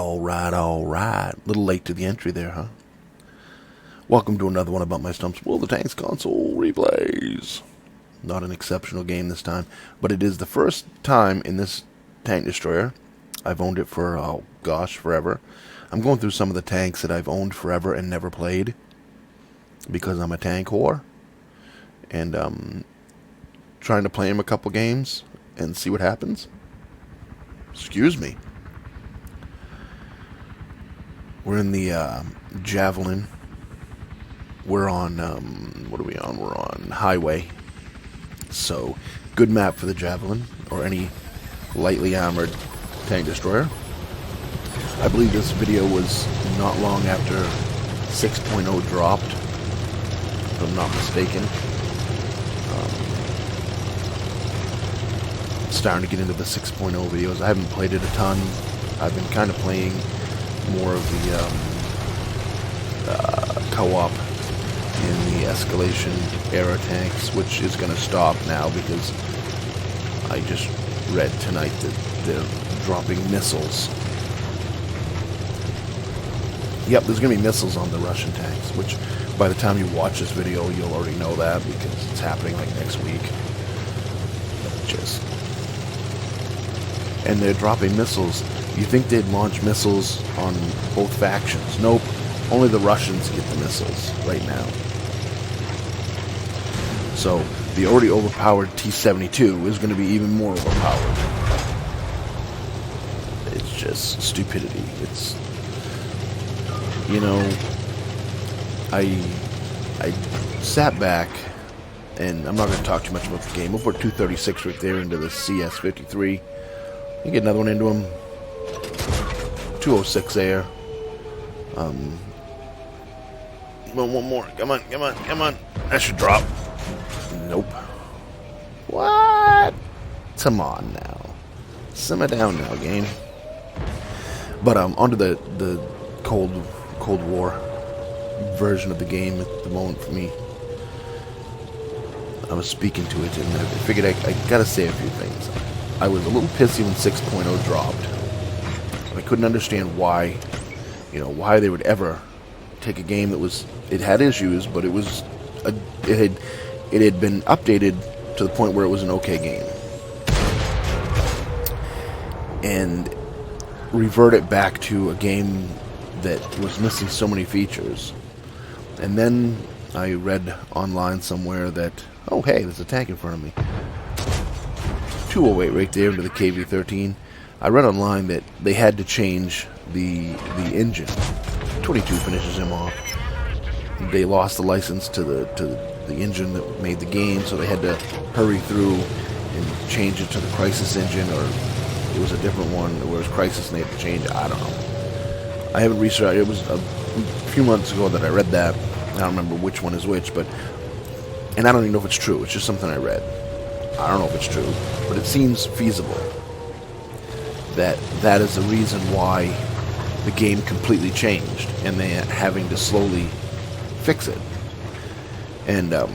Alright. Little late to the entry there, huh? Welcome to another one about my Stump's World of Tanks console replays. Not an exceptional game this time, but it is the first time in this tank destroyer. I've owned it for, oh gosh, forever. I'm going through some of the tanks that I've owned forever and never played, because I'm a tank whore. And trying to play him a couple games and see what happens. Excuse me. We're in the Javelin. We're on, what are we on? We're on Highway. So, good map for the Javelin, or any lightly armored tank destroyer. I believe this video was not long after 6.0 dropped, if I'm not mistaken. Starting to get into the 6.0 videos. I haven't played it a ton. I've been kind of playing more of the co-op in the escalation era tanks, which is going to stop now because I just read tonight that they're dropping missiles. Yep, there's going to be missiles on the Russian tanks, which by the time you watch this video, you'll already know that because it's happening like next week. And they're dropping missiles. You think they'd launch missiles on both factions? Nope. Only the Russians get the missiles right now. So, the already overpowered T-72 is going to be even more overpowered. It's just stupidity. It's, you know, I sat back, and I'm not going to talk too much about the game. We'll put 236 right there into the CS-53. You get another one into him. 206 there. One more. Come on. That should drop. Nope. What? Come on now. Simmer down now, game. But onto the Cold War version of the game at the moment for me. I was speaking to it, and I figured I gotta say a few things. I was a little pissy when 6.0 dropped. I couldn't understand why, why they would ever take a game that it had issues, but it had been updated to the point where it was an okay game, and revert it back to a game that was missing so many features. And then I read online somewhere that, oh hey, there's a tank in front of me. 208 right there into the KV-13. I read online that they had to change the engine. 22 finishes him off. They lost the license to the engine that made the game, so they had to hurry through and change it to the Crisis engine, or it was a different one. It was Crisis and they had to change it. I don't know. I haven't researched. It was a few months ago that I read that. I don't remember which one is which, and I don't even know if it's true. It's just something I read. I don't know if it's true, but it seems feasible that is the reason why the game completely changed, and they're having to slowly fix it. And I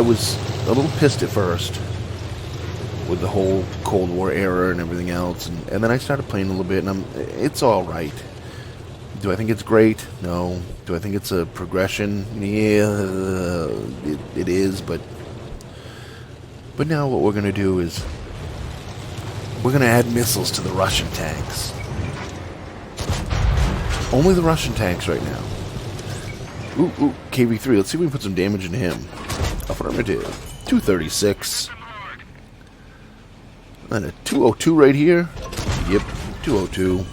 was a little pissed at first with the whole Cold War era and everything else, and then I started playing a little bit, and it's all right. Do I think it's great? No. Do I think it's a progression? Yeah, it is, but now what we're going to do is we're going to add missiles to the Russian tanks. Only the Russian tanks right now. Ooh, KV-3. Let's see if we can put some damage into him. Affirmative. 236. And a 202 right here. Yep, 202.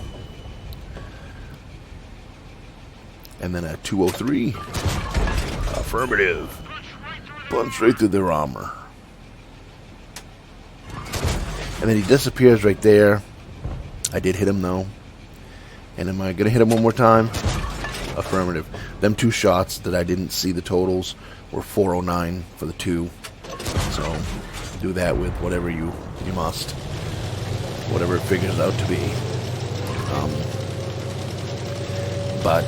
And then a 203. Affirmative. Punch right through their armor. And then he disappears right there. I did hit him though. And am I going to hit him one more time? Affirmative. Them two shots that I didn't see the totals were 409 for the two. So do that with whatever you must. Whatever it figures out to be. But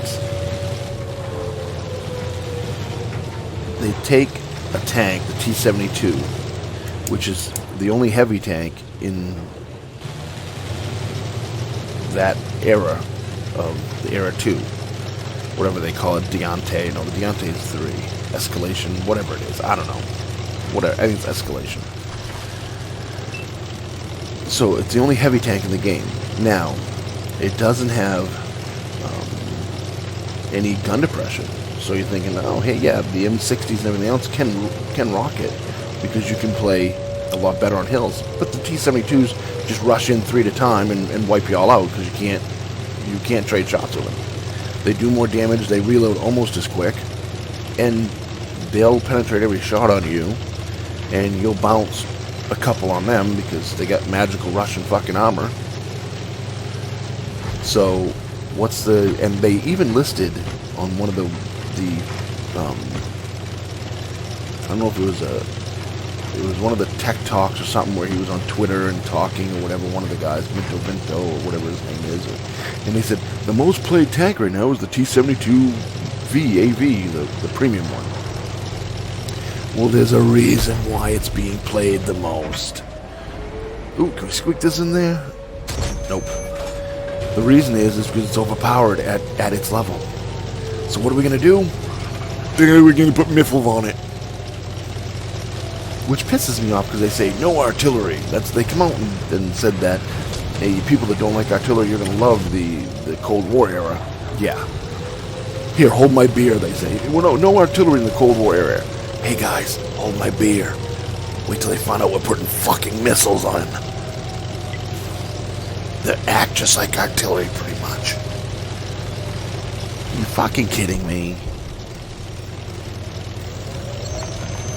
they take a tank, the T-72, which is the only heavy tank in that era of the era 2. Whatever they call it, Deontay. No, the Deontay is 3. Escalation, whatever it is. I don't know. Whatever. I think it's Escalation. So it's the only heavy tank in the game. Now, it doesn't have any gun depression. So you're thinking, oh, hey, yeah, the M60s and everything else can rock it because you can play a lot better on hills. But the T-72s just rush in 3 at a time and wipe you all out because you can't trade shots with them. They do more damage. They reload almost as quick, and they'll penetrate every shot on you, and you'll bounce a couple on them because they got magical Russian fucking armor. So and they even listed on one of the I don't know if it was one of the tech talks or something where he was on Twitter and talking or whatever, one of the guys, Vinto or whatever his name is, and they said the most played tank right now is the T-72V AV, the premium one. Well, there's a reason why it's being played the most. Ooh, can we squeak this in there? Nope. The reason is because it's overpowered at its level. So what are we going to do? We're going to put missiles on it. Which pisses me off because they say, no artillery. They come out and said that, hey, people that don't like artillery, you're going to love the Cold War era. Yeah. Here, hold my beer, they say. Well, no artillery in the Cold War era. Hey, guys, hold my beer. Wait till they find out we're putting fucking missiles on. They act just like artillery, pretty much. You fucking kidding me?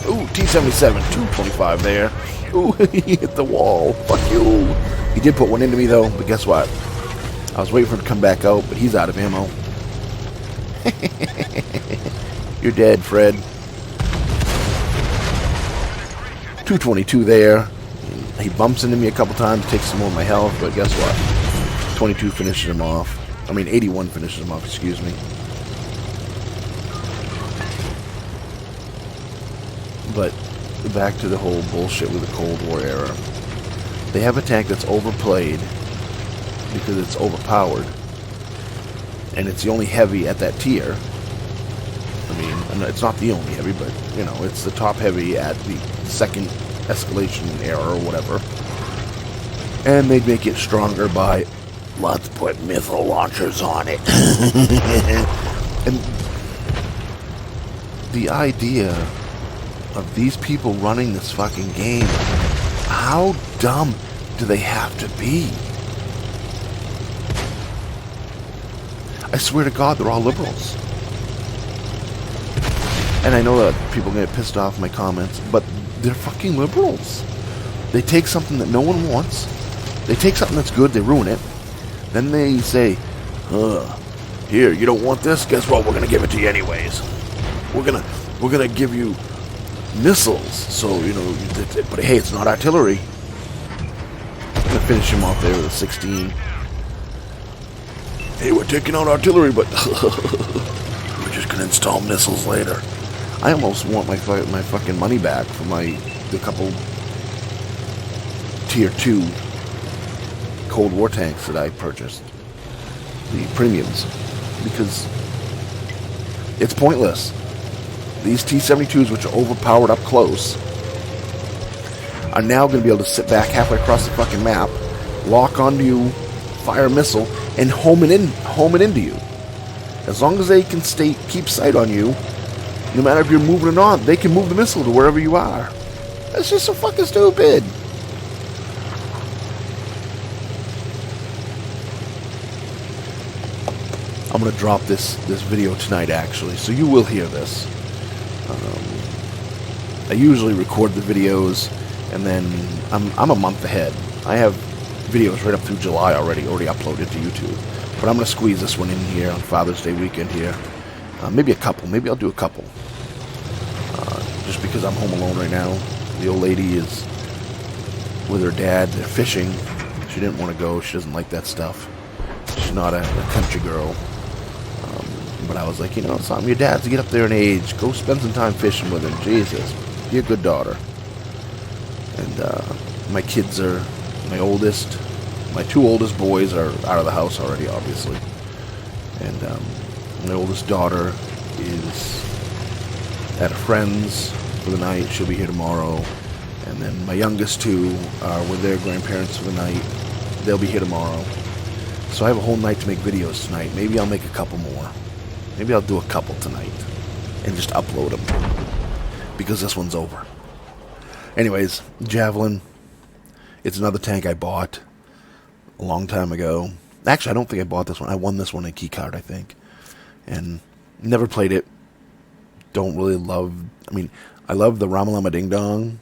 Ooh, T-77, 225 there. Ooh, he hit the wall. Fuck you. He did put one into me, though, but guess what? I was waiting for him to come back out, but he's out of ammo. You're dead, Fred. 222 there. He bumps into me a couple times, takes some more of my health, but guess what? 22 finishes him off. I mean, 81 finishes him off, excuse me. But back to the whole bullshit with the Cold War era. They have a tank that's overplayed because it's overpowered, and it's the only heavy at that tier. I mean, it's not the only heavy, but, you know, it's the top heavy at the second escalation era or whatever. And they'd make it stronger by, let's put missile launchers on it. And the idea of these people running this fucking game, how dumb do they have to be? I swear to God, they're all liberals. And I know that people get pissed off in my comments, but they're fucking liberals. They take something that no one wants, they take something that's good, they ruin it, then they say, here, you don't want this? Guess what? We're gonna give it to you anyways. We're gonna give you missiles, so, you know, but hey, it's not artillery. I'm gonna finish him off there with a 16. Hey, we're taking out artillery, but we're just gonna install missiles later. I almost want my fucking money back for the couple tier 2 Cold War tanks that I purchased, the premiums, because it's pointless. These T-72s, which are overpowered up close, are now going to be able to sit back halfway across the fucking map, lock onto you, fire a missile, and home it into you. As long as they can keep sight on you, no matter if you're moving or not, they can move the missile to wherever you are. That's just so fucking stupid. I'm going to drop this video tonight, actually, so you will hear this. I usually record the videos, and then I'm a month ahead. I have videos right up through July already uploaded to YouTube. But I'm going to squeeze this one in here on Father's Day weekend here. Maybe a couple. Maybe I'll do a couple. Just because I'm home alone right now. The old lady is with her dad. They're fishing. She didn't want to go. She doesn't like that stuff. She's not a country girl. But I was like, you know, something. Your dad's get up there in age. Go spend some time fishing with him. Jesus. Be a good daughter. And my kids are, my oldest My two oldest boys are out of the house already, obviously. And my oldest daughter is at a friend's for the night. She'll be here tomorrow. And then my youngest two are with their grandparents for the night. They'll be here tomorrow. So I have a whole night to make videos tonight. Maybe I'll make a couple more. Maybe I'll do a couple tonight and just upload them because this one's over. Anyways, Javelin. It's another tank I bought a long time ago. Actually, I don't think I bought this one. I won this one in key card, I think. And never played it. Don't really love... I mean, I love the Ramalama Ding Dong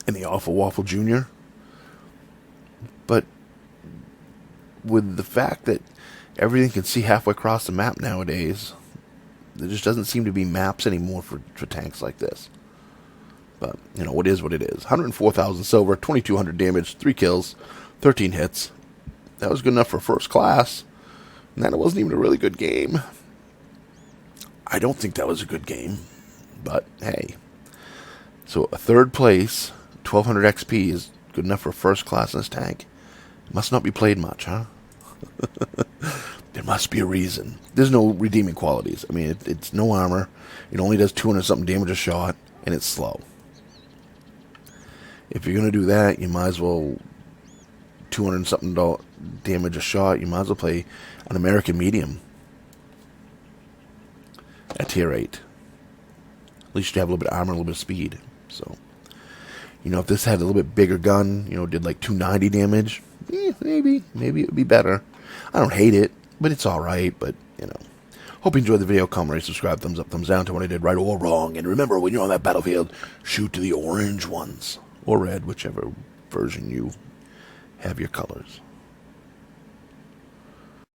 and the Awful Waffle Jr. But with the fact that everything can see halfway across the map nowadays, there just doesn't seem to be maps anymore for tanks like this. But, you know, it is what it is. 104,000 silver, 2,200 damage, 3 kills, 13 hits. That was good enough for first class. And then it wasn't even a really good game. I don't think that was a good game. But, hey. So, a third place, 1,200 XP is good enough for first class in this tank. It must not be played much, huh? There must be a reason. There's no redeeming qualities. I mean, it's no armor. It only does 200-something damage a shot, and it's slow. If you're going to do that, you might as well 200-something damage a shot. You might as well play an American medium at tier 8. At least you have a little bit of armor, a little bit of speed. So, you know, if this had a little bit bigger gun, you know, did like 290 damage, maybe it would be better. I don't hate it, but it's alright. But, you know, hope you enjoyed the video. Comment, rate, subscribe, thumbs up, thumbs down to what I did right or wrong. And remember, when you're on that battlefield, shoot to the orange ones. Or red, whichever version you have your colors.